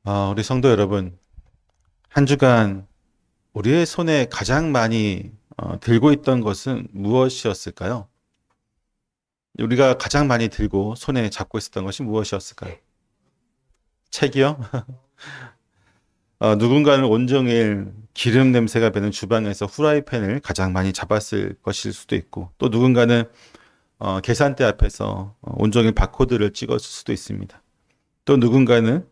우리 성도 여러분, 한 주간 우리의 손에 가장 많이 들고 있던 것은 무엇이었을까요? 우리가 가장 많이 들고 손에 잡고 있었던 것이 무엇이었을까요? 책이요? 누군가는 온종일 기름 냄새가 배는 주방에서 후라이팬을 가장 많이 잡았을 것일 수도 있고, 또 누군가는 계산대 앞에서 온종일 바코드를 찍었을 수도 있습니다. 또 누군가는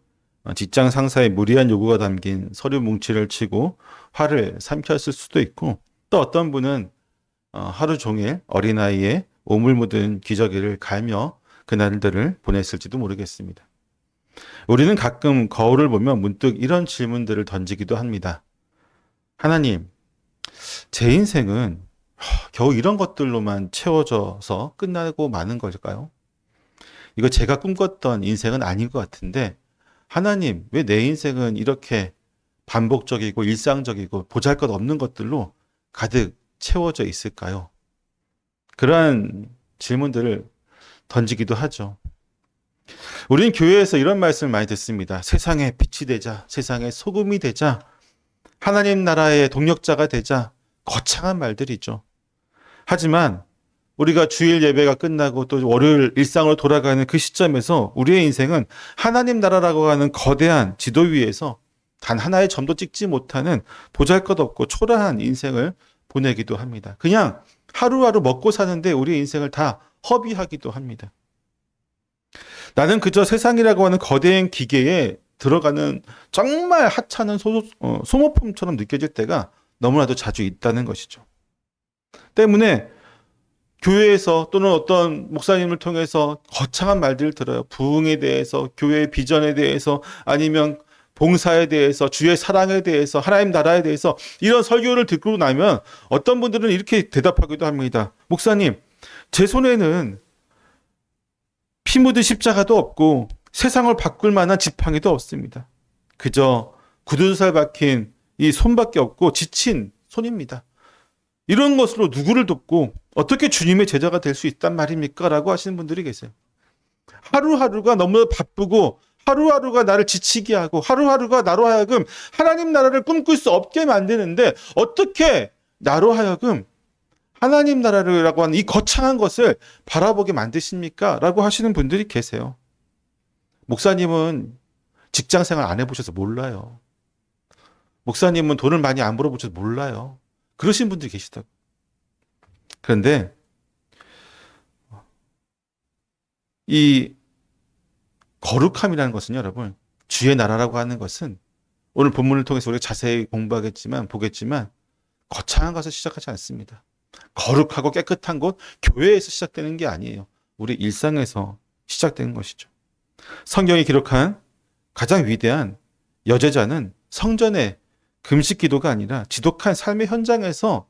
직장 상사의 무리한 요구가 담긴 서류 뭉치를 치고 화를 삼켰을 수도 있고, 또 어떤 분은 하루 종일 어린아이의 오물 묻은 기저귀를 갈며 그날들을 보냈을지도 모르겠습니다. 우리는 가끔 거울을 보며 문득 이런 질문들을 던지기도 합니다. 하나님, 제 인생은 겨우 이런 것들로만 채워져서 끝나고 마는 걸까요? 이거 제가 꿈꿨던 인생은 아닌 것 같은데, 하나님, 왜 내 인생은 이렇게 반복적이고 일상적이고 보잘것없는 것들로 가득 채워져 있을까요? 그러한 질문들을 던지기도 하죠. 우리는 교회에서 이런 말씀을 많이 듣습니다. 세상의 빛이 되자, 세상의 소금이 되자, 하나님 나라의 동력자가 되자, 거창한 말들이죠. 하지만 우리가 주일 예배가 끝나고 또 월요일 일상으로 돌아가는 그 시점에서 우리의 인생은 하나님 나라라고 하는 거대한 지도 위에서 단 하나의 점도 찍지 못하는 보잘것없고 초라한 인생을 보내기도 합니다. 그냥 하루하루 먹고 사는데 우리의 인생을 다 허비하기도 합니다. 나는 그저 세상이라고 하는 거대한 기계에 들어가는 정말 하찮은 소모품처럼 느껴질 때가 너무나도 자주 있다는 것이죠. 때문에 교회에서 또는 어떤 목사님을 통해서 거창한 말들을 들어요. 부흥에 대해서, 교회의 비전에 대해서, 아니면 봉사에 대해서, 주의 사랑에 대해서, 하나님 나라에 대해서 이런 설교를 듣고 나면 어떤 분들은 이렇게 대답하기도 합니다. 목사님, 제 손에는 피 묻은 십자가도 없고 세상을 바꿀 만한 지팡이도 없습니다. 그저 굳은 살 박힌 이 손밖에 없고 지친 손입니다. 이런 것으로 누구를 돕고 어떻게 주님의 제자가 될 수 있단 말입니까? 라고 하시는 분들이 계세요. 하루하루가 너무 바쁘고 하루하루가 나를 지치게 하고 하루하루가 나로 하여금 하나님 나라를 꿈꿀 수 없게 만드는데 어떻게 나로 하여금 하나님 나라라고 하는 이 거창한 것을 바라보게 만드십니까? 라고 하시는 분들이 계세요. 목사님은 직장 생활 안 해보셔서 몰라요. 목사님은 돈을 많이 안 벌어보셔서 몰라요. 그러신 분들이 계시다고. 그런데 이 거룩함이라는 것은 여러분, 주의 나라라고 하는 것은 오늘 본문을 통해서 우리가 자세히 보겠지만 거창한 것을 시작하지 않습니다. 거룩하고 깨끗한 곳, 교회에서 시작되는 게 아니에요. 우리 일상에서 시작되는 것이죠. 성경이 기록한 가장 위대한 여제자는 성전의 금식 기도가 아니라 지독한 삶의 현장에서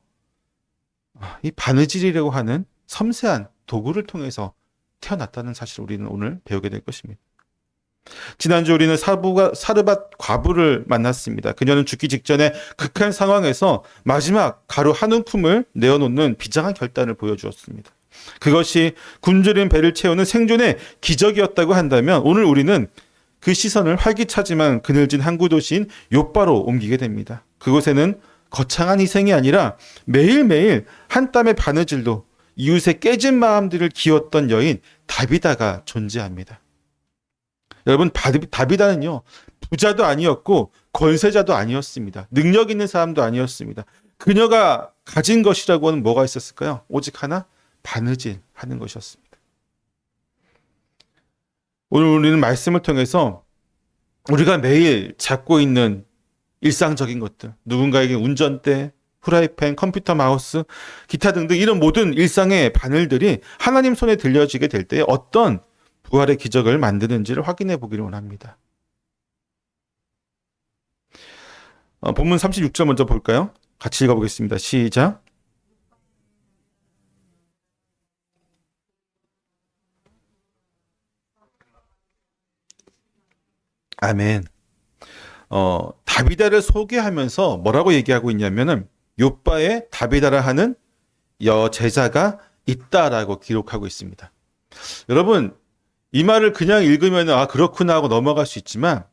이 바느질이라고 하는 섬세한 도구를 통해서 태어났다는 사실을 우리는 오늘 배우게 될 것입니다. 지난주 우리는 사르밧 과부를 만났습니다. 그녀는 죽기 직전에 극한 상황에서 마지막 가루 한 움큼을 내어놓는 비장한 결단을 보여주었습니다. 그것이 굶주린 배를 채우는 생존의 기적이었다고 한다면 오늘 우리는 그 시선을 활기차지만 그늘진 항구 도시인 요바로 옮기게 됩니다. 그곳에는 거창한 희생이 아니라 매일매일 한 땀의 바느질로 이웃의 깨진 마음들을 기웠던 여인 다비다가 존재합니다. 여러분, 다비다는요, 부자도 아니었고 권세자도 아니었습니다. 능력 있는 사람도 아니었습니다. 그녀가 가진 것이라고 하는 뭐가 있었을까요? 오직 하나, 바느질 하는 것이었습니다. 오늘 우리는 말씀을 통해서 우리가 매일 잡고 있는 일상적인 것들, 누군가에게 운전대, 후라이팬, 컴퓨터 마우스, 기타 등등 이런 모든 일상의 바늘들이 하나님 손에 들려지게 될 때에 어떤 부활의 기적을 만드는지를 확인해 보기를 원합니다. 본문 36절 먼저 볼까요? 같이 읽어보겠습니다. 시작. 아멘. 다비다를 소개하면서 뭐라고 얘기하고 있냐면은 요바에 다비다라 하는 여제자가 있다라고 기록하고 있습니다. 여러분, 이 말을 그냥 읽으면 그렇구나 하고 넘어갈 수 있지만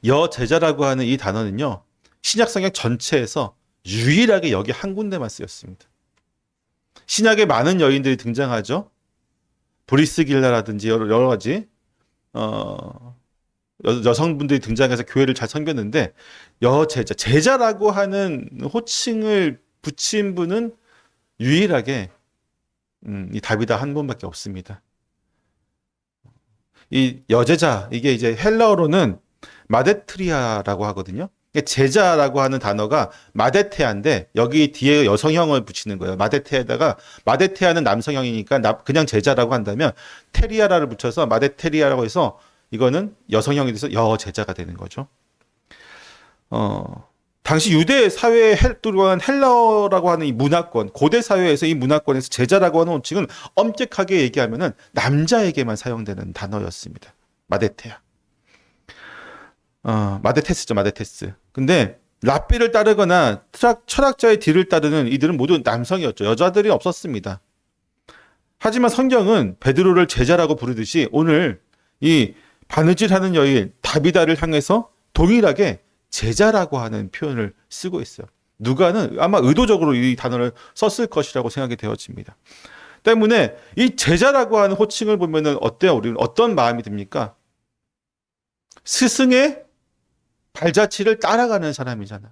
여제자라고 하는 이 단어는요, 신약성경 전체에서 유일하게 여기 한 군데만 쓰였습니다. 신약에 많은 여인들이 등장하죠. 브리스길라라든지 여러 가지 여성분들이 등장해서 교회를 잘 섬겼는데, 여제자, 제자라고 하는 호칭을 붙인 분은 유일하게 이 다비다 한 분밖에 없습니다. 이 여제자, 이게 이제 헬라어로는 마데트리아라고 하거든요. 제자라고 하는 단어가 마데테아인데 여기 뒤에 여성형을 붙이는 거예요. 마데테아에다가, 마데테아는 남성형이니까 그냥 제자라고 한다면 테리아라를 붙여서 마데테리아라고 해서 이거는 여성형이 돼서 여제자가 되는 거죠. 당시 유대 사회에 들어간 헬라어라고 하는 이 문화권, 고대 사회에서 이 문화권에서 제자라고 하는 호칭은 엄격하게 얘기하면은 남자에게만 사용되는 단어였습니다. 마데테아. 마데테스죠, 마데테스. 근데 랍비를 따르거나 철학자의 뒤를 따르는 이들은 모두 남성이었죠. 여자들이 없었습니다. 하지만 성경은 베드로를 제자라고 부르듯이 오늘 이 바느질하는 여인 다비다를 향해서 동일하게 제자라고 하는 표현을 쓰고 있어요. 누가는 아마 의도적으로 이 단어를 썼을 것이라고 생각이 되어집니다. 때문에 이 제자라고 하는 호칭을 보면은 어때요? 우리는 어떤 마음이 듭니까? 스승의 발자취를 따라가는 사람이잖아요.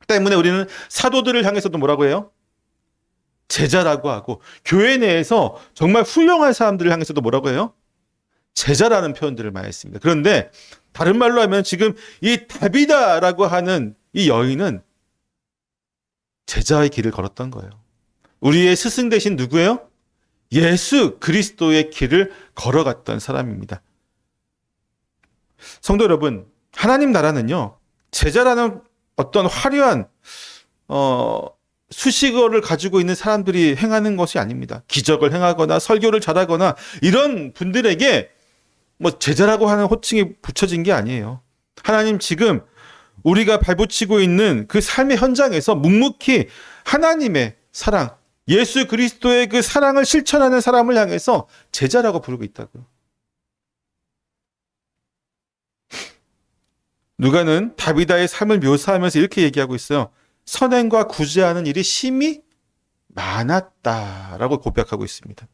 때문에 우리는 사도들을 향해서도 뭐라고 해요? 제자라고 하고, 교회 내에서 정말 훌륭한 사람들을 향해서도 뭐라고 해요? 제자라는 표현들을 많이 했습니다. 그런데 다른 말로 하면 지금 이 다비다라고 하는 이 여인은 제자의 길을 걸었던 거예요. 우리의 스승 대신 누구예요? 예수 그리스도의 길을 걸어갔던 사람입니다. 성도 여러분, 하나님 나라는요, 제자라는 어떤 화려한 수식어를 가지고 있는 사람들이 행하는 것이 아닙니다. 기적을 행하거나 설교를 잘하거나 이런 분들에게 뭐 제자라고 하는 호칭이 붙여진 게 아니에요. 하나님 지금 우리가 발붙이고 있는 그 삶의 현장에서 묵묵히 하나님의 사랑, 예수 그리스도의 그 사랑을 실천하는 사람을 향해서 제자라고 부르고 있다고요. 누가는 다비다의 삶을 묘사하면서 이렇게 얘기하고 있어요. 선행과 구제하는 일이 심히 많았다라고 고백하고 있습니다.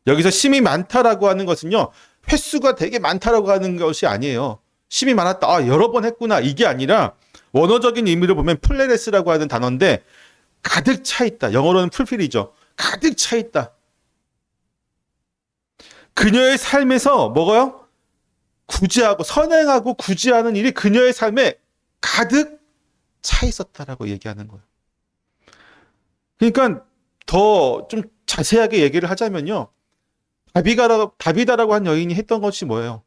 여기서 심히 많다라고 하는 것은요, 횟수가 되게 많다라고 하는 것이 아니에요. 심히 많았다, 여러 번 했구나, 이게 아니라 원어적인 의미를 보면 플레레스라고 하는 단어인데 가득 차 있다. 영어로는 풀필이죠. 가득 차 있다. 그녀의 삶에서 뭐가요? 구제하고 선행하고 구제하는 일이 그녀의 삶에 가득 차 있었다라고 얘기하는 거예요. 그러니까 더 좀 자세하게 얘기를 하자면요, 다비다라고 한 여인이 했던 것이 뭐예요?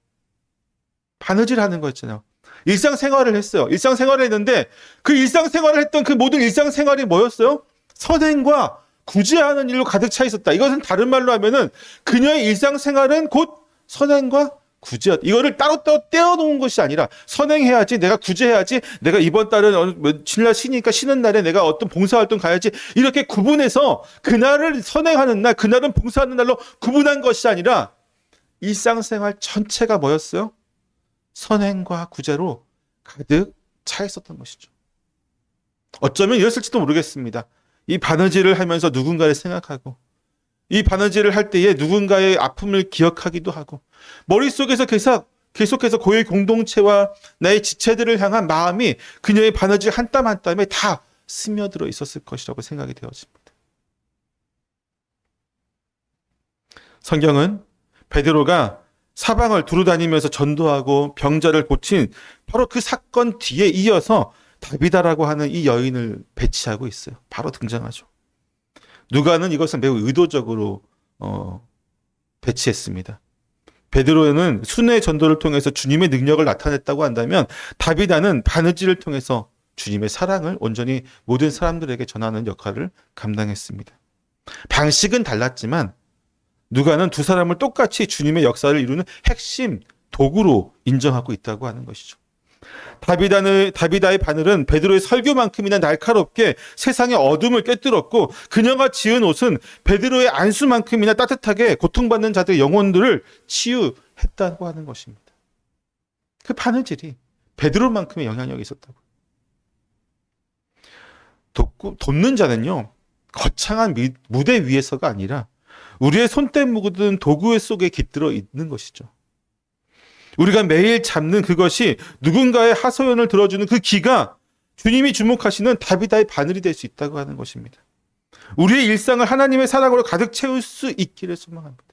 바느질하는 거였잖아요. 일상생활을 했어요. 일상생활을 했는데 그 일상생활을 했던 그 모든 일상생활이 뭐였어요? 선행과 구제하는 일로 가득 차 있었다. 이것은 다른 말로 하면은 그녀의 일상생활은 곧 선행과 구제, 이거를 따로따로 떼어놓은 것이 아니라 선행해야지, 내가 구제해야지, 내가 이번 달은 며칠날 쉬니까 쉬는 날에 내가 어떤 봉사활동 가야지, 이렇게 구분해서 그날을 선행하는 날, 그날은 봉사하는 날로 구분한 것이 아니라 일상생활 전체가 뭐였어요? 선행과 구제로 가득 차 있었던 것이죠. 어쩌면 이랬을지도 모르겠습니다. 이 바느질을 하면서 누군가를 생각하고, 이 바느질을 할 때에 누군가의 아픔을 기억하기도 하고, 머릿속에서 계속해서 고유 공동체와 나의 지체들을 향한 마음이 그녀의 바느질 한 땀 한 땀에 다 스며들어 있었을 것이라고 생각이 되어집니다. 성경은 베드로가 사방을 두루다니면서 전도하고 병자를 고친 바로 그 사건 뒤에 이어서 다비다라고 하는 이 여인을 배치하고 있어요. 바로 등장하죠. 누가는 이것을 매우 의도적으로 배치했습니다. 베드로는 순회 전도를 통해서 주님의 능력을 나타냈다고 한다면, 다비다는 바느질을 통해서 주님의 사랑을 온전히 모든 사람들에게 전하는 역할을 감당했습니다. 방식은 달랐지만 누가는 두 사람을 똑같이 주님의 역사를 이루는 핵심 도구로 인정하고 있다고 하는 것이죠. 다비다의 바늘은 베드로의 설교만큼이나 날카롭게 세상의 어둠을 꿰뚫었고, 그녀가 지은 옷은 베드로의 안수만큼이나 따뜻하게 고통받는 자들의 영혼들을 치유했다고 하는 것입니다. 그 바느질이 베드로만큼의 영향력이 있었다고. 돕는 자는요, 거창한 무대 위에서가 아니라 우리의 손때 묻은 도구 속에 깃들어 있는 것이죠. 우리가 매일 잡는 그것이 누군가의 하소연을 들어주는 그 기가 주님이 주목하시는 다비다의 바늘이 될 수 있다고 하는 것입니다. 우리의 일상을 하나님의 사랑으로 가득 채울 수 있기를 소망합니다.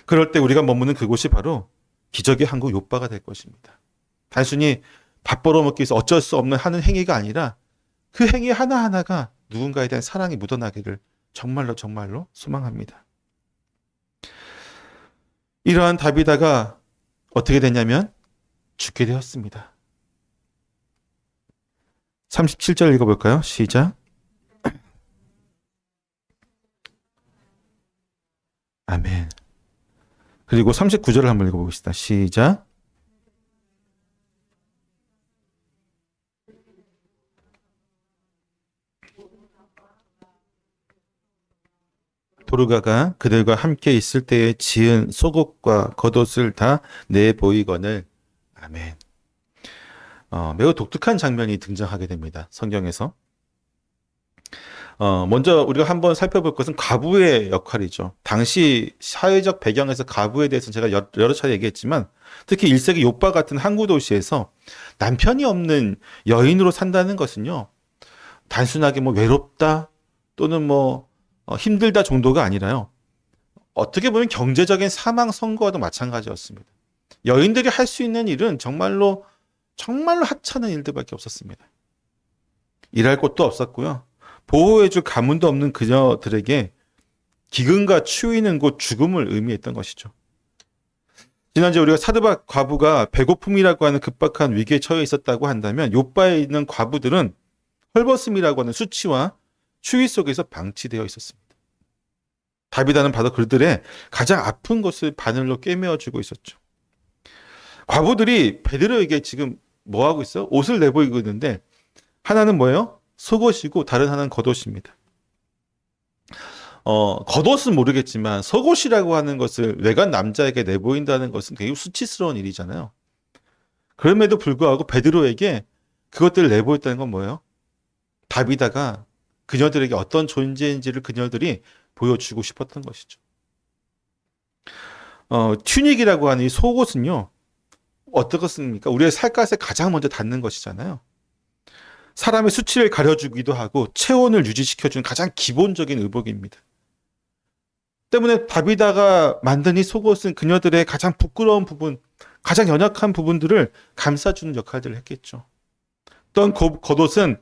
그럴 때 우리가 머무는 그곳이 바로 기적의 항구 욥바가 될 것입니다. 단순히 밥 벌어먹기 위해서 어쩔 수 없는 하는 행위가 아니라 그 행위 하나하나가 누군가에 대한 사랑이 묻어나기를 정말로 정말로 소망합니다. 이러한 다비다가 어떻게 됐냐면 죽게 되었습니다. 37절 읽어볼까요? 시작. 아멘. 그리고 39절을 한번 읽어보겠습니다. 시작. 도르가가 그들과 함께 있을 때에 지은 속옷과 겉옷을 다 내보이거늘. 아멘. 매우 독특한 장면이 등장하게 됩니다. 성경에서. 먼저 우리가 한번 살펴볼 것은 과부의 역할이죠. 당시 사회적 배경에서 과부에 대해서는 제가 여러 차례 얘기했지만 특히 1세기 욥바 같은 항구 도시에서 남편이 없는 여인으로 산다는 것은요. 단순하게 뭐 외롭다 또는 뭐 힘들다 정도가 아니라요. 어떻게 보면 경제적인 사망 선고와도 마찬가지였습니다. 여인들이 할 수 있는 일은 정말로 하찮은 일들밖에 없었습니다. 일할 곳도 없었고요. 보호해줄 가문도 없는 그녀들에게 기근과 추위는 곧 죽음을 의미했던 것이죠. 지난주에 우리가 사드박 과부가 배고픔이라고 하는 급박한 위기에 처해 있었다고 한다면 욥바에 있는 과부들은 헐벗음이라고 하는 수치와 추위 속에서 방치되어 있었습니다. 다비다는 바로 그들의 가장 아픈 것을 바늘로 꿰매어주고 있었죠. 과부들이 베드로에게 지금 뭐 하고 있어요? 옷을 내보이고 있는데 하나는 뭐예요? 속옷이고 다른 하나는 겉옷입니다. 겉옷은 모르겠지만 속옷이라고 하는 것을 외간 남자에게 내보인다는 것은 되게 수치스러운 일이잖아요. 그럼에도 불구하고 베드로에게 그것들을 내보였다는 건 뭐예요? 다비다가 그녀들에게 어떤 존재인지를 그녀들이 보여주고 싶었던 것이죠. 튜닉이라고 하는 이 속옷은요, 어떻습니까? 우리의 살갗에 가장 먼저 닿는 것이잖아요. 사람의 수치를 가려주기도 하고 체온을 유지시켜주는 가장 기본적인 의복입니다. 때문에 다비다가 만든 이 속옷은 그녀들의 가장 부끄러운 부분, 가장 연약한 부분들을 감싸주는 역할들을 했겠죠. 또한 겉옷은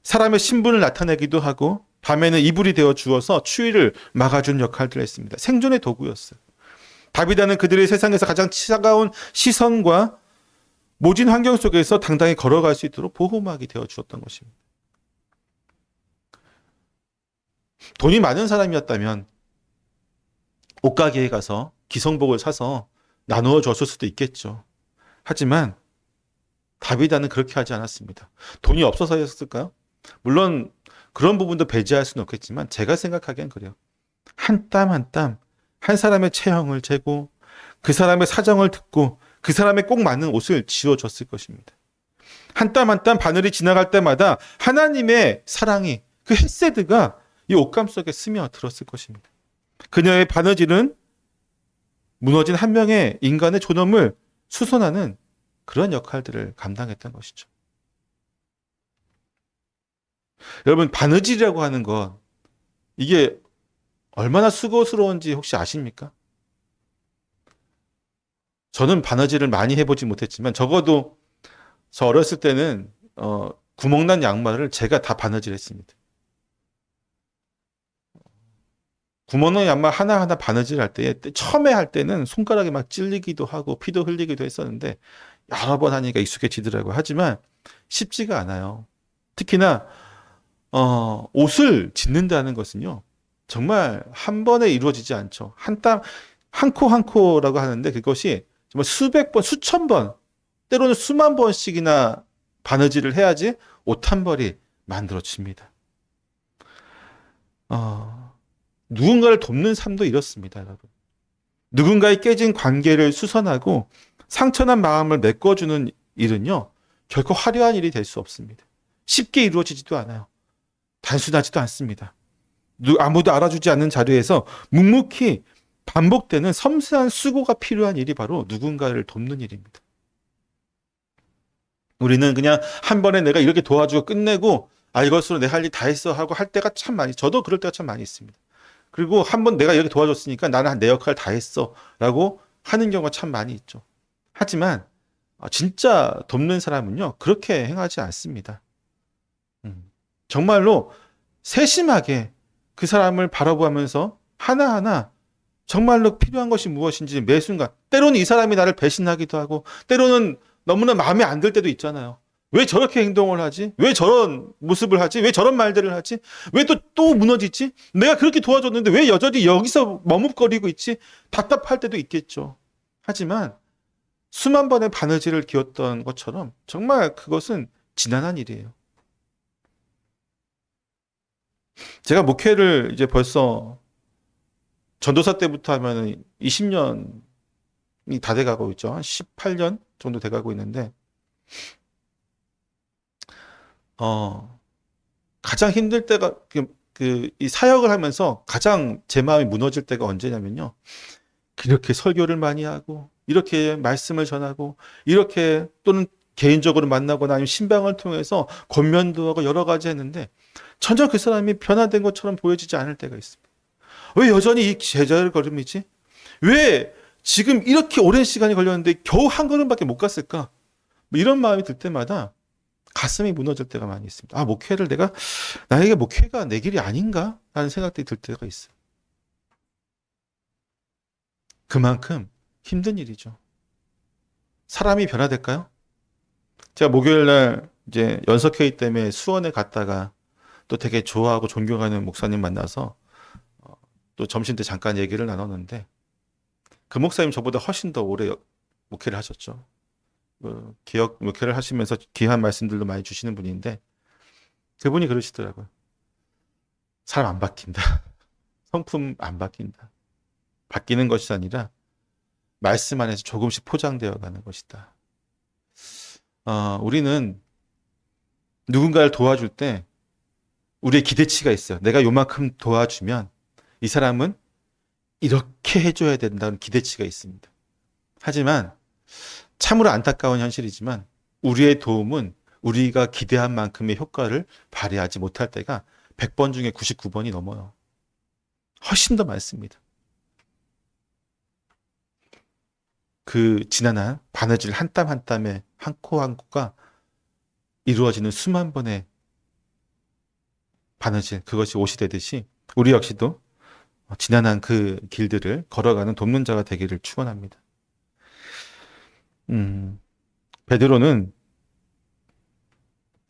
사람의 신분을 나타내기도 하고 밤에는 이불이 되어 주어서 추위를 막아주는 역할들을 했습니다. 생존의 도구였어요. 다비다는 그들의 세상에서 가장 차가운 시선과 모진 환경 속에서 당당히 걸어갈 수 있도록 보호막이 되어 주었던 것입니다. 돈이 많은 사람이었다면 옷가게에 가서 기성복을 사서 나누어 줬을 수도 있겠죠. 하지만 다비다는 그렇게 하지 않았습니다. 돈이 없어서였을까요? 물론 그런 부분도 배제할 수는 없겠지만 제가 생각하기엔 그래요. 한 땀 한 땀 한 사람의 체형을 재고 그 사람의 사정을 듣고 그 사람에 꼭 맞는 옷을 지어줬을 것입니다. 한 땀 한 땀 바늘이 지나갈 때마다 하나님의 사랑이 그 헤세드가 이 옷감 속에 스며들었을 것입니다. 그녀의 바느질은 무너진 한 명의 인간의 존엄을 수선하는 그런 역할들을 감당했던 것이죠. 여러분, 바느질이라고 하는 것, 이게 얼마나 수고스러운지 혹시 아십니까? 저는 바느질을 많이 해보지 못했지만 적어도 저 어렸을 때는 구멍난 양말을 제가 다 바느질했습니다. 구멍난 양말 하나하나 바느질할 때 처음에 할 때는 손가락이 막 찔리기도 하고 피도 흘리기도 했었는데 여러 번 하니까 익숙해지더라고요. 하지만 쉽지가 않아요. 특히나 옷을 짓는다는 것은요. 정말 한 번에 이루어지지 않죠. 한 땀, 한 코 한 코라고 하는데 그것이 정말 수백 번, 수천 번, 때로는 수만 번씩이나 바느질을 해야지 옷 한 벌이 만들어집니다. 누군가를 돕는 삶도 이렇습니다, 여러분. 누군가의 깨진 관계를 수선하고 상처난 마음을 메꿔주는 일은요, 결코 화려한 일이 될 수 없습니다. 쉽게 이루어지지도 않아요. 단순하지도 않습니다. 아무도 알아주지 않는 자리에서 묵묵히 반복되는 섬세한 수고가 필요한 일이 바로 누군가를 돕는 일입니다. 우리는 그냥 한 번에 내가 이렇게 도와주고 끝내고, 이것으로 내 할 일 다 했어 하고 할 때가 참 많이, 저도 그럴 때가 참 많이 있습니다. 그리고 한 번 내가 이렇게 도와줬으니까 나는 내 역할 다 했어 라고 하는 경우가 참 많이 있죠. 하지만 진짜 돕는 사람은요, 그렇게 행하지 않습니다. 정말로 세심하게 그 사람을 바라보면서 하나하나 정말로 필요한 것이 무엇인지 매 순간, 때로는 이 사람이 나를 배신하기도 하고, 때로는 너무나 마음에 안 들 때도 있잖아요. 왜 저렇게 행동을 하지? 왜 저런 모습을 하지? 왜 저런 말들을 하지? 왜 또 무너지지? 내가 그렇게 도와줬는데 왜 여전히 여기서 머뭇거리고 있지? 답답할 때도 있겠죠. 하지만 수만 번의 바느질을 기었던 것처럼 정말 그것은 지난한 일이에요. 제가 목회를 이제 벌써 전도사 때부터 하면 20년이 다 돼가고 있죠. 한 18년 정도 돼가고 있는데, 가장 힘들 때가, 이 사역을 하면서 가장 제 마음이 무너질 때가 언제냐면요. 이렇게 설교를 많이 하고, 이렇게 말씀을 전하고, 이렇게 또는 개인적으로 만나거나 아니면 신방을 통해서 권면도 하고 여러 가지 했는데, 전혀 그 사람이 변화된 것처럼 보여지지 않을 때가 있습니다. 왜 여전히 이 제자를 걸음이지? 왜 지금 이렇게 오랜 시간이 걸렸는데 겨우 한 걸음밖에 못 갔을까? 뭐 이런 마음이 들 때마다 가슴이 무너질 때가 많이 있습니다. 목회를 나에게 목회가 내 길이 아닌가? 라는 생각들이 들 때가 있어요. 그만큼 힘든 일이죠. 사람이 변화될까요? 제가 목요일 날 이제 연석회의 때문에 수원에 갔다가 또 되게 좋아하고 존경하는 목사님 만나서 또 점심 때 잠깐 얘기를 나눴는데, 그 목사님 저보다 훨씬 더 오래 목회를 하셨죠. 기억 목회를 하시면서 귀한 말씀들도 많이 주시는 분인데, 그분이 그러시더라고요. 사람 안 바뀐다. 성품 안 바뀐다. 바뀌는 것이 아니라 말씀 안에서 조금씩 포장되어 가는 것이다. 우리는 누군가를 도와줄 때 우리의 기대치가 있어요. 내가 요만큼 도와주면 이 사람은 이렇게 해줘야 된다는 기대치가 있습니다. 하지만 참으로 안타까운 현실이지만 우리의 도움은 우리가 기대한 만큼의 효과를 발휘하지 못할 때가 100번 중에 99번이 넘어요. 훨씬 더 많습니다. 그 지난한 바느질 한 땀 한 땀에 한 코 한 코가 이루어지는 수만 번의 바느질, 그것이 옷이 되듯이 우리 역시도 지난한 그 길들을 걸어가는 돕는 자가 되기를 축원합니다. 베드로는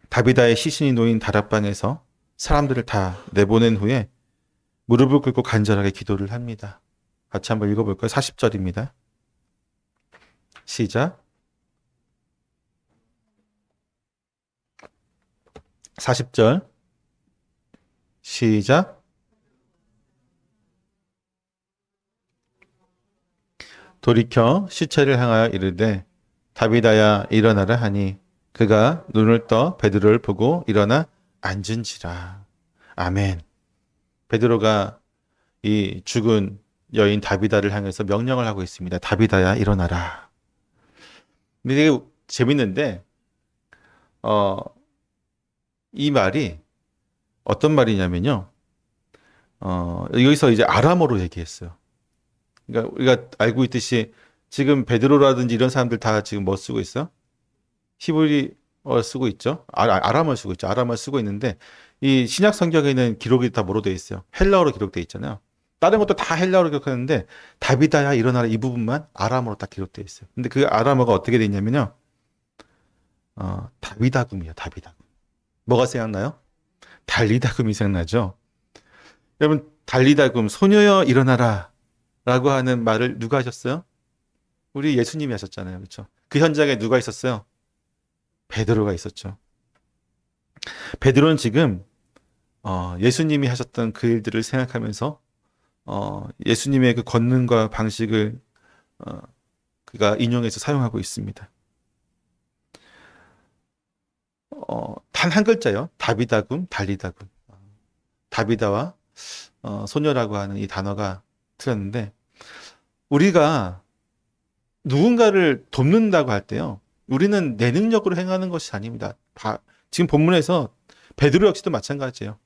다비다의 시신이 놓인 다락방에서 사람들을 다 내보낸 후에 무릎을 꿇고 간절하게 기도를 합니다. 같이 한번 읽어볼까요? 40절입니다. 시작. 40절. 시작. 돌이켜 시체를 향하여 이르되 다비다야 일어나라 하니 그가 눈을 떠 베드로를 보고 일어나 앉은지라. 아멘. 베드로가 이 죽은 여인 다비다를 향해서 명령을 하고 있습니다. 다비다야 일어나라. 근데 되게 재밌는데 이 말이 어떤 말이냐면요. 여기서 이제 아람어로 얘기했어요. 그러니까 우리가 알고 있듯이 지금 베드로라든지 이런 사람들 다 지금 뭐 쓰고 있어? 히브리어 쓰고 있죠. 아람어 쓰고 있죠. 아람어 쓰고 있는데 이 신약 성경에는 기록이 다 뭐로 되어 있어요? 헬라어로 기록되어 있잖아요. 다른 것도 다 헬라어로 기록하는데 다비다야 일어나라 이 부분만 아람어로 딱 기록되어 있어요. 근데 그 아람어가 어떻게 되어 있냐면요. 다비다금이에요. 다비다금. 뭐가 생각나요? 달리다금이 생각나죠. 여러분 달리다금 소녀여 일어나라 라고 하는 말을 누가 하셨어요? 우리 예수님이 하셨잖아요. 그렇죠? 그 현장에 누가 있었어요? 베드로가 있었죠. 베드로는 지금 예수님이 하셨던 그 일들을 생각하면서 예수님의 그 권능과 방식을 그가 인용해서 사용하고 있습니다. 단 한 글자요. 다비다굼, 달리다굼. 다비다와 소녀라고 하는 이 단어가 틀렸는데, 우리가 누군가를 돕는다고 할 때요, 우리는 내 능력으로 행하는 것이 아닙니다. 지금 본문에서 베드로 역시도 마찬가지예요.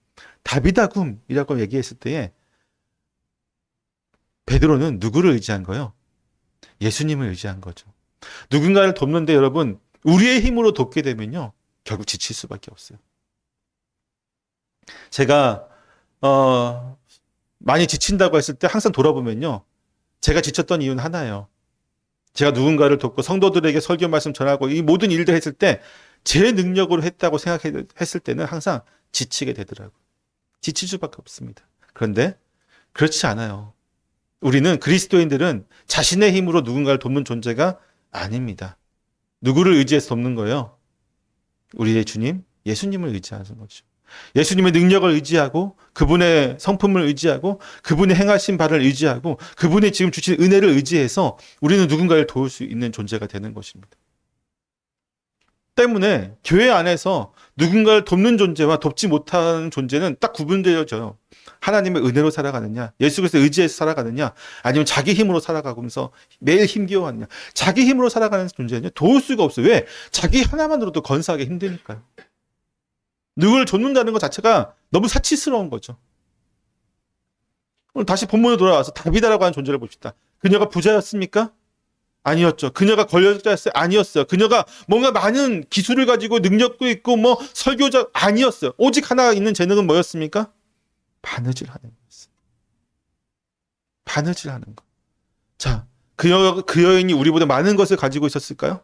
다비다굼이라고 얘기했을 때에 베드로는 누구를 의지한 거예요? 예수님을 의지한 거죠. 누군가를 돕는데 여러분, 우리의 힘으로 돕게 되면요, 결국 지칠 수밖에 없어요. 제가 많이 지친다고 했을 때 항상 돌아보면요, 제가 지쳤던 이유는 하나예요. 제가 누군가를 돕고 성도들에게 설교 말씀 전하고 이 모든 일들 했을 때 제 능력으로 했다고 생각했을 때는 항상 지치게 되더라고요. 지칠 수밖에 없습니다. 그런데 그렇지 않아요. 우리는 그리스도인들은 자신의 힘으로 누군가를 돕는 존재가 아닙니다. 누구를 의지해서 돕는 거예요? 우리의 주님, 예수님을 의지하는 거죠. 예수님의 능력을 의지하고 그분의 성품을 의지하고 그분의 행하신 바를 의지하고 그분이 지금 주신 은혜를 의지해서 우리는 누군가를 도울 수 있는 존재가 되는 것입니다. 때문에 교회 안에서 누군가를 돕는 존재와 돕지 못하는 존재는 딱 구분되어져요. 하나님의 은혜로 살아가느냐, 예수 그리스도 의지해서 살아가느냐, 아니면 자기 힘으로 살아가면서 매일 힘겨워하느냐. 자기 힘으로 살아가는 존재는 도울 수가 없어요. 왜? 자기 하나만으로도 건사하기 힘드니까요. 누구를 돕는다는 것 자체가 너무 사치스러운 거죠. 오늘 다시 본문으로 돌아와서 다비다라고 하는 존재를 봅시다. 그녀가 부자였습니까? 아니었죠. 그녀가 권력자였어요? 아니었어요. 그녀가 뭔가 많은 기술을 가지고 능력도 있고 뭐 설교자 아니었어요. 오직 하나 있는 재능은 뭐였습니까? 바느질하는 거였어요. 바느질하는 거. 자, 그 여인이 우리보다 많은 것을 가지고 있었을까요?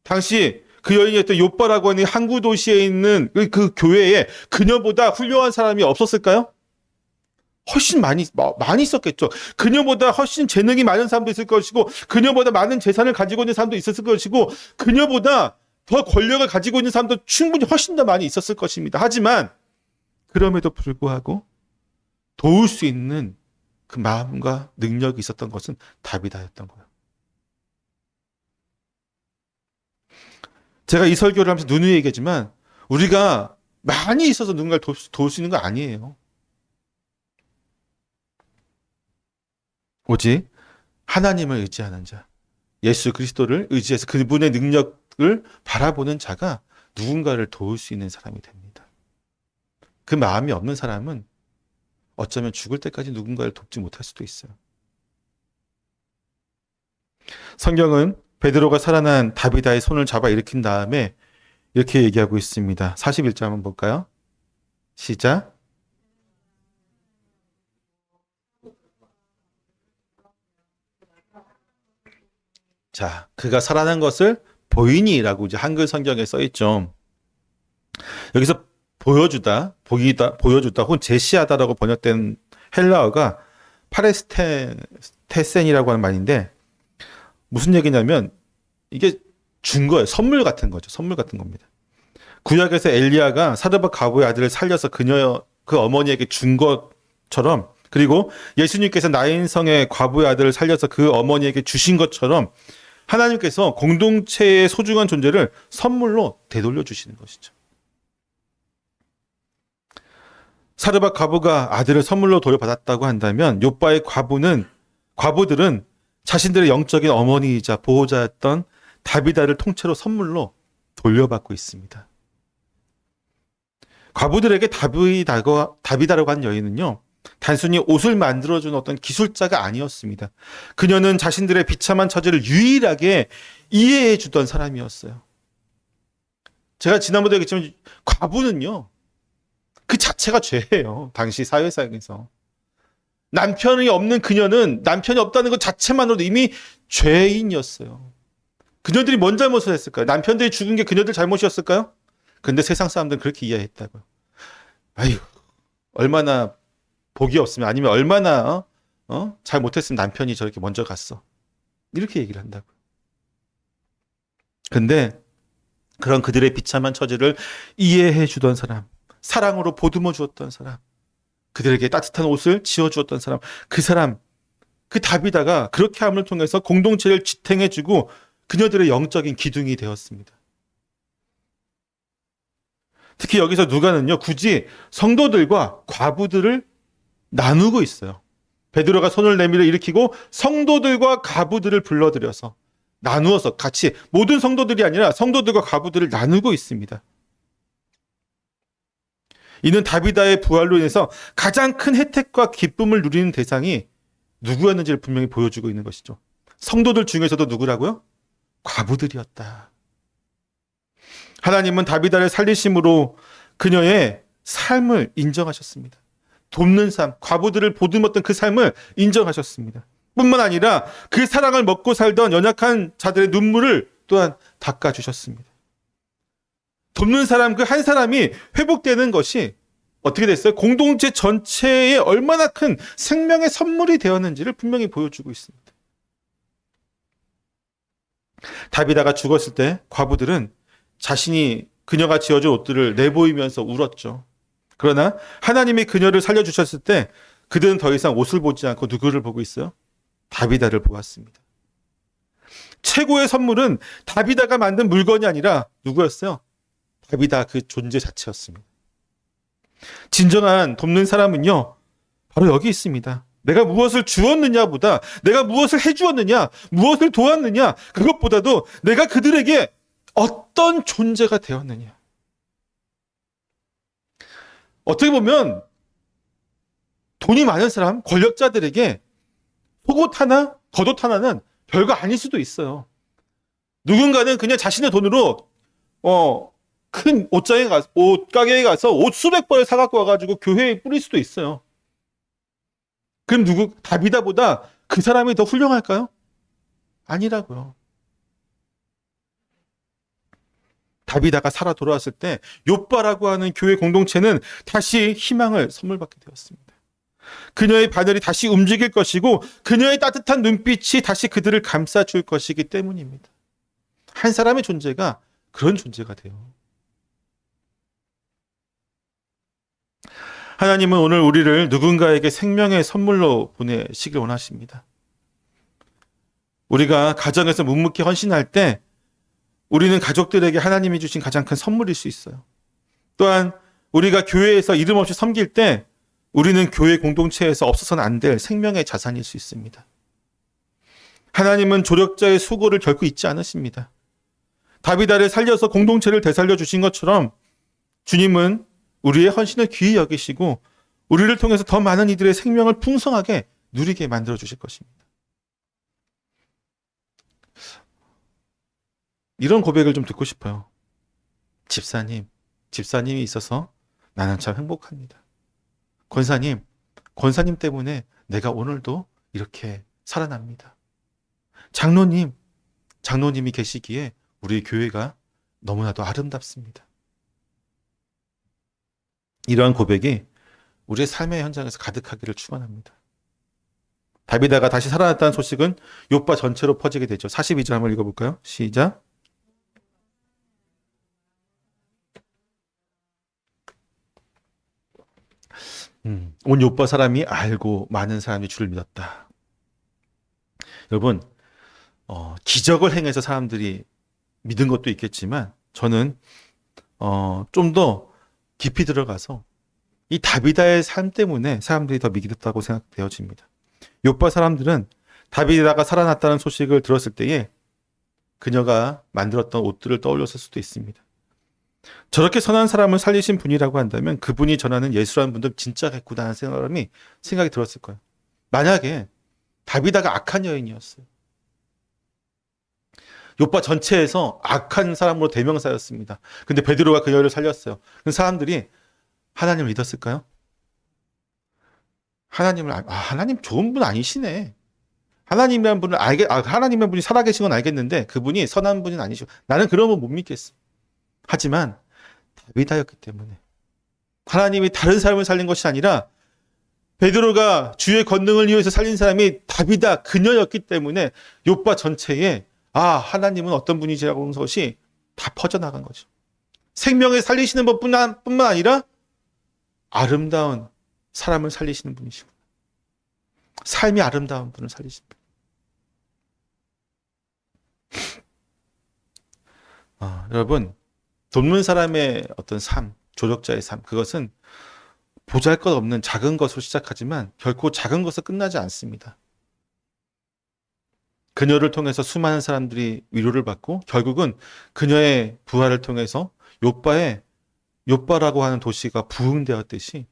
당시 그 여인이었던 욥바라고 하는 항구 도시에 있는 그 교회에 그녀보다 훌륭한 사람이 없었을까요? 훨씬 많이 있었겠죠. 그녀보다 훨씬 재능이 많은 사람도 있을 것이고, 그녀보다 많은 재산을 가지고 있는 사람도 있었을 것이고, 그녀보다 더 권력을 가지고 있는 사람도 충분히 훨씬 더 많이 있었을 것입니다. 하지만 그럼에도 불구하고 도울 수 있는 그 마음과 능력이 있었던 것은 다비다였던 거예요. 제가 이 설교를 하면서 누누이 얘기하지만 우리가 많이 있어서 누군가를 도울 수 있는 거 아니에요. 오직 하나님을 의지하는 자, 예수 그리스도를 의지해서 그분의 능력을 바라보는 자가 누군가를 도울 수 있는 사람이 됩니다. 그 마음이 없는 사람은 어쩌면 죽을 때까지 누군가를 돕지 못할 수도 있어요. 성경은 베드로가 살아난 다비다의 손을 잡아 일으킨 다음에 이렇게 얘기하고 있습니다. 41절 한번 볼까요? 시작. 자, 그가 살아난 것을 보이니라고 이제 한글 성경에 써 있죠. 여기서 보여주다 혹은 제시하다라고 번역된 헬라어가 파레스테센이라고 하는 말인데 무슨 얘기냐면 이게 준 거예요. 선물 같은 거죠. 선물 같은 겁니다. 구약에서 엘리야가 사르밧 과부의 아들을 살려서 그 어머니에게 준 것처럼, 그리고 예수님께서 나인성의 과부의 아들을 살려서 그 어머니에게 주신 것처럼 하나님께서 공동체의 소중한 존재를 선물로 되돌려 주시는 것이죠. 사르밧 과부가 아들을 선물로 돌려받았다고 한다면 욥바의 과부들은 자신들의 영적인 어머니이자 보호자였던 다비다를 통째로 선물로 돌려받고 있습니다. 과부들에게 다비다라고 한 여인은요, 단순히 옷을 만들어준 어떤 기술자가 아니었습니다. 그녀는 자신들의 비참한 처지를 유일하게 이해해 주던 사람이었어요. 제가 지난번에 얘기했지만 과부는요, 그 자체가 죄예요. 당시 사회상에서. 남편이 없는 그녀는 남편이 없다는 것 자체만으로도 이미 죄인이었어요. 그녀들이 뭔 잘못을 했을까요? 남편들이 죽은 게 그녀들 잘못이었을까요? 그런데 세상 사람들은 그렇게 이해했다고요. 아유, 얼마나 복이 없으면, 아니면 얼마나 잘 못했으면 남편이 저렇게 먼저 갔어. 이렇게 얘기를 한다고요. 근데 그런 그들의 비참한 처지를 이해해 주던 사람, 사랑으로 보듬어 주었던 사람, 그들에게 따뜻한 옷을 지어주었던 사람, 그 사람, 그 다비다가 그렇게 함을 통해서 공동체를 지탱해주고 그녀들의 영적인 기둥이 되었습니다. 특히 여기서 누가는요, 굳이 성도들과 과부들을 나누고 있어요. 베드로가 손을 내밀어 일으키고 성도들과 과부들을 불러들여서 나누어서 같이 모든 성도들이 아니라 성도들과 과부들을 나누고 있습니다. 이는 다비다의 부활로 인해서 가장 큰 혜택과 기쁨을 누리는 대상이 누구였는지를 분명히 보여주고 있는 것이죠. 성도들 중에서도 누구라고요? 과부들이었다. 하나님은 다비다를 살리심으로 그녀의 삶을 인정하셨습니다. 돕는 삶, 과부들을 보듬었던 그 삶을 인정하셨습니다. 뿐만 아니라 그 사랑을 먹고 살던 연약한 자들의 눈물을 또한 닦아주셨습니다. 돕는 사람 그 한 사람이 회복되는 것이 어떻게 됐어요? 공동체 전체에 얼마나 큰 생명의 선물이 되었는지를 분명히 보여주고 있습니다. 다비다가 죽었을 때 과부들은 자신이 그녀가 지어준 옷들을 내보이면서 울었죠. 그러나 하나님이 그녀를 살려주셨을 때 그들은 더 이상 옷을 보지 않고 누구를 보고 있어요? 다비다를 보았습니다. 최고의 선물은 다비다가 만든 물건이 아니라 누구였어요? 다비다 그 존재 자체였습니다. 진정한 돕는 사람은요, 바로 여기 있습니다. 내가 무엇을 주었느냐보다 내가 무엇을 해주었느냐, 무엇을 도왔느냐, 그것보다도 내가 그들에게 어떤 존재가 되었느냐. 어떻게 보면 돈이 많은 사람, 권력자들에게 속옷 하나, 겉옷 하나는 별거 아닐 수도 있어요. 누군가는 그냥 자신의 돈으로 큰 옷가게에 가서 옷 수백 벌을 사갖고 와가지고 교회에 뿌릴 수도 있어요. 그럼 다비다보다 그 사람이 더 훌륭할까요? 아니라고요. 다비다가 살아 돌아왔을 때 욥바라고 하는 교회 공동체는 다시 희망을 선물 받게 되었습니다. 그녀의 바늘이 다시 움직일 것이고 그녀의 따뜻한 눈빛이 다시 그들을 감싸줄 것이기 때문입니다. 한 사람의 존재가 그런 존재가 돼요. 하나님은 오늘 우리를 누군가에게 생명의 선물로 보내시길 원하십니다. 우리가 가정에서 묵묵히 헌신할 때 우리는 가족들에게 하나님이 주신 가장 큰 선물일 수 있어요. 또한 우리가 교회에서 이름 없이 섬길 때 우리는 교회 공동체에서 없어서는 안 될 생명의 자산일 수 있습니다. 하나님은 조력자의 수고를 결코 잊지 않으십니다. 다비다를 살려서 공동체를 되살려 주신 것처럼 주님은 우리의 헌신을 귀히 여기시고 우리를 통해서 더 많은 이들의 생명을 풍성하게 누리게 만들어 주실 것입니다. 이런 고백을 좀 듣고 싶어요. 집사님이 있어서 나는 참 행복합니다. 권사님 때문에 내가 오늘도 이렇게 살아납니다. 장로님이 계시기에 우리 교회가 너무나도 아름답습니다. 이러한 고백이 우리의 삶의 현장에서 가득하기를 축원합니다. 다비다가 다시 살아났다는 소식은 욥바 전체로 퍼지게 되죠. 42절 한번 읽어볼까요? 시작. 온 욥바 사람이 알고 많은 사람이 주를 믿었다. 여러분, 기적을 행해서 사람들이 믿은 것도 있겠지만 저는 좀 더 깊이 들어가서 이 다비다의 삶 때문에 사람들이 더 믿었다고 생각되어집니다. 욥바 사람들은 다비다가 살아났다는 소식을 들었을 때에 그녀가 만들었던 옷들을 떠올렸을 수도 있습니다. 저렇게 선한 사람을 살리신 분이라고 한다면 그분이 전하는 예수라는 분도 진짜겠구나 하는 생각이 들었을 거예요. 만약에 다비다가 악한 여인이었어요. 욥바 전체에서 악한 사람으로 대명사였습니다. 근데 베드로가 그 여인을 살렸어요. 그 사람들이 하나님을 믿었을까요? 하나님 좋은 분 아니시네. 하나님이란 분이 살아계신 건 알겠는데 그분이 선한 분은 아니시고 나는 그런 분 못 믿겠어. 하지만 다비다였기 때문에 하나님이 다른 사람을 살린 것이 아니라 베드로가 주의 권능을 이용해서 살린 사람이 다비다 그녀였기 때문에 욥바 전체에 하나님은 어떤 분이시라고 하는 것이 다 퍼져나간 거죠. 생명을 살리시는 것뿐만 아니라 아름다운 사람을 살리시는 분이시고 삶이 아름다운 분을 살리십니다. 여러분, 돕는 사람의 어떤 삶, 조력자의 삶, 그것은 보잘것없는 작은 것으로 시작하지만 결코 작은 것으로 끝나지 않습니다. 그녀를 통해서 수많은 사람들이 위로를 받고 결국은 그녀의 부활을 통해서 요빠라고 하는 도시가 부흥되었듯이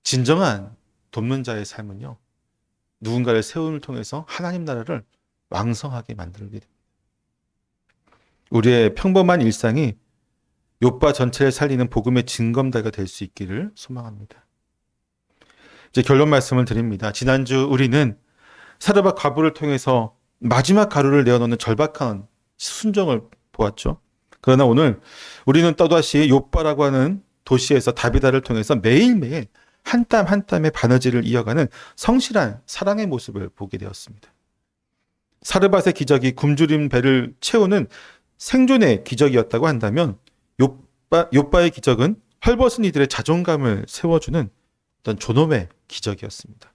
진정한 돕는 자의 삶은요, 누군가를 세움을 통해서 하나님 나라를 왕성하게 만들게 됩니다. 우리의 평범한 일상이 요빠 전체를 살리는 복음의 징검다리가 될 수 있기를 소망합니다. 이제 결론 말씀을 드립니다. 지난주 우리는 사르밧 과부를 통해서 마지막 가루를 내어놓는 절박한 순종을 보았죠. 그러나 오늘 우리는 또다시 요빠라고 하는 도시에서 다비다를 통해서 매일매일 한 땀 한 땀의 바느질을 이어가는 성실한 사랑의 모습을 보게 되었습니다. 사르밧의 기적이 굶주린 배를 채우는 생존의 기적이었다고 한다면 요빠의 기적은 헐벗은 이들의 자존감을 세워주는 어떤 존엄의 기적이었습니다.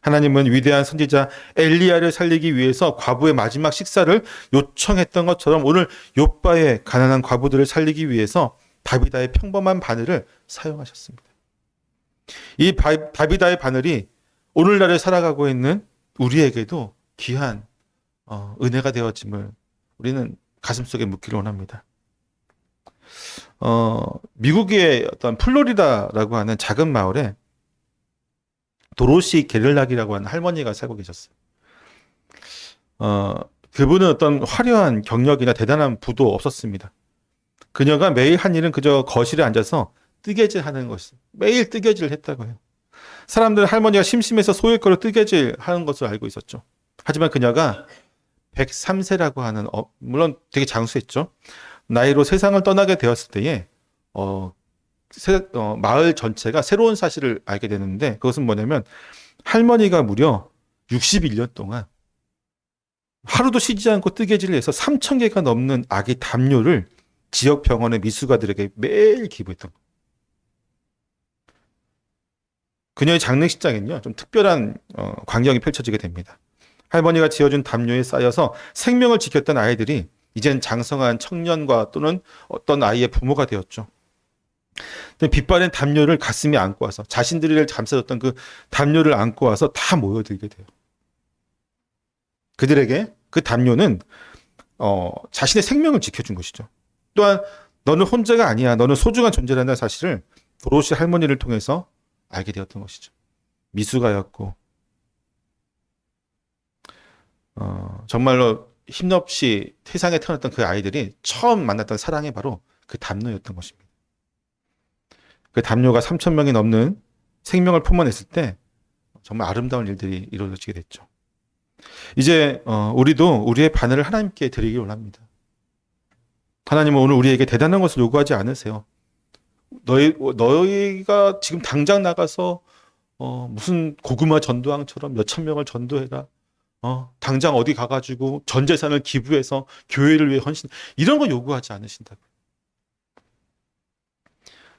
하나님은 위대한 선지자 엘리야를 살리기 위해서 과부의 마지막 식사를 요청했던 것처럼 오늘 요빠의 가난한 과부들을 살리기 위해서 다비다의 평범한 바늘을 사용하셨습니다. 이 다비다의 바늘이 오늘날을 살아가고 있는 우리에게도 귀한 은혜가 되어짐을 우리는 가슴속에 묻기를 원합니다. 미국의 어떤 플로리다라고 하는 작은 마을에 도로시 게를락이라고 하는 할머니가 살고 계셨어요. 그분은 어떤 화려한 경력이나 대단한 부도 없었습니다. 그녀가 매일 한 일은 그저 거실에 앉아서 뜨개질 하는 것을, 매일 뜨개질을 했다고 해요. 사람들은 할머니가 심심해서 소일거로 뜨개질 하는 것을 알고 있었죠. 하지만 그녀가 103세라고 하는, 물론 되게 장수했죠. 나이로 세상을 떠나게 되었을 때에, 마을 전체가 새로운 사실을 알게 되는데, 그것은 뭐냐면, 할머니가 무려 61년 동안 하루도 쉬지 않고 뜨개질을 해서 3,000개가 넘는 아기 담요를 지역 병원의 미숙아들에게 매일 기부했던 거예요. 그녀의 장례식장에는요, 좀 특별한 광경이 펼쳐지게 됩니다. 할머니가 지어준 담요에 쌓여서 생명을 지켰던 아이들이 이젠 장성한 청년과 또는 어떤 아이의 부모가 되었죠. 빛바랜 담요를 가슴에 안고 와서 자신들을 감싸줬던 그 담요를 안고 와서 다 모여들게 돼요. 그들에게 그 담요는 자신의 생명을 지켜준 것이죠. 또한 너는 혼자가 아니야. 너는 소중한 존재라는 사실을 도로시 할머니를 통해서 알게 되었던 것이죠. 미숙아였고 정말로 힘없이 세상에 태어났던 그 아이들이 처음 만났던 사랑이 바로 그 담요였던 것입니다. 그 담요가 3,000명이 넘는 생명을 품어냈을 때 정말 아름다운 일들이 이루어지게 됐죠. 이제 우리도 우리의 바늘을 하나님께 드리기 원합니다. 하나님은 오늘 우리에게 대단한 것을 요구하지 않으세요. 너희가 지금 당장 나가서 무슨 고구마 전도왕처럼 몇천 명을 전도해라. 당장 어디 가가지고 전 재산을 기부해서 교회를 위해 헌신, 이런 거 요구하지 않으신다고요.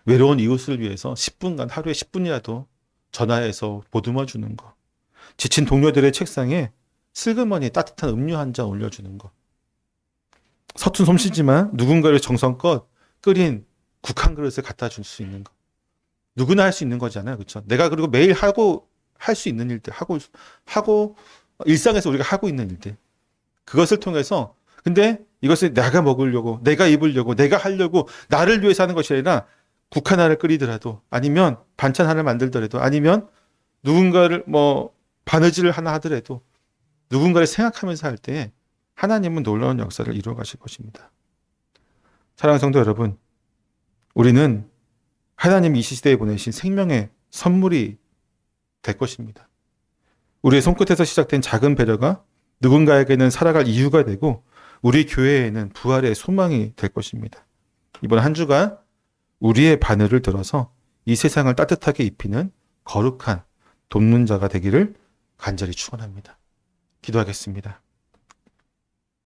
외로운 이웃을 위해서 10분간, 하루에 10분이라도 전화해서 보듬어 주는 거. 지친 동료들의 책상에 슬그머니 따뜻한 음료 한 잔 올려주는 거. 서툰 솜씨지만 누군가를 정성껏 끓인 국 한 그릇을 갖다 줄 수 있는 거. 누구나 할 수 있는 거잖아요. 그렇죠? 내가 그리고 매일 할 수 있는 일들, 하고 일상에서 우리가 하고 있는 일들. 그것을 통해서, 근데 이것을 내가 먹으려고, 내가 입으려고, 내가 하려고, 나를 위해서 하는 것이 아니라 국 하나를 끓이더라도, 아니면 반찬 하나를 만들더라도, 아니면 누군가를 바느질을 하나 하더라도 누군가를 생각하면서 할 때 하나님은 놀라운 역사를 이루어 가실 것입니다. 사랑하는 성도 여러분, 우리는 하나님이 이 시대에 보내신 생명의 선물이 될 것입니다. 우리의 손끝에서 시작된 작은 배려가 누군가에게는 살아갈 이유가 되고 우리 교회에는 부활의 소망이 될 것입니다. 이번 한 주간 우리의 바늘을 들어서 이 세상을 따뜻하게 입히는 거룩한 돕는 자가 되기를 간절히 축원합니다. 기도하겠습니다.